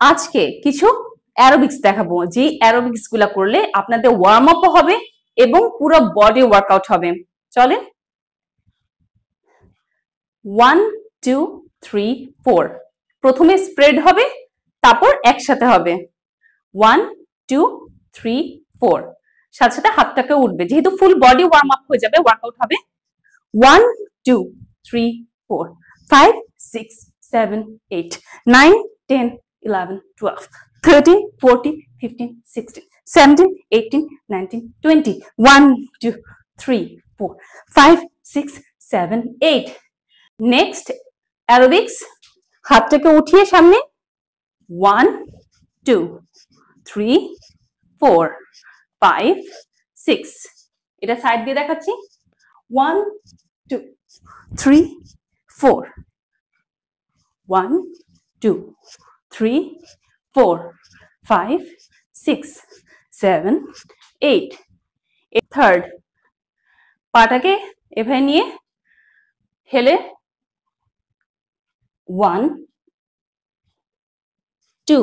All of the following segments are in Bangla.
আজকে কিছু অ্যারোবিক্স দেখাবো, যে অ্যারোবিক্স গুলা করলে আপনাদের ওয়ার্ম আপ হবে এবং পুরো বডি ওয়ার্কআউট হবে। চলেন 1 2 3 4 প্রথমে স্প্রেড হবে, তারপর একসাথে হবে 1 2 3 4 সাথে সাথে হাতটাকে উঠবে, যেহেতু ফুল বডি ওয়ার্ম আপ হয়ে যাবে, ওয়ার্কআউট হবে। 1 2 3 4 5 6 7 8 9 10 11 12 13 14 15 16 17 18 19 20 1 2 3 4 5 6 7 8 নেক্সট অ্যারোবিক্স, হাতটাকে উঠিয়ে সামনে 1 2 3 4 5 6 এটা সাইড দিয়ে দেখাচ্ছি 1 2 3 4 1 2 3 4 5 6 7 8 থার্ড পাটাকে এভাবে নিয়ে হেলে 1 2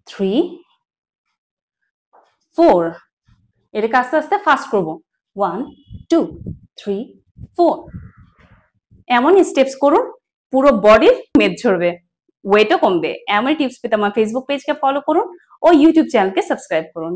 3 4 এটাকে আস্তে আস্তে ফাস্ট করবো 1 2 3 4 এমন স্টেপস করুন, পুরো বডির মেদ ঝরবে, ওয়েটও কমবে। এমন টিপস পেতে আমার ফেসবুক পেজকে ফলো করুন ও ইউটিউব চ্যানেলকে সাবস্ক্রাইব করুন।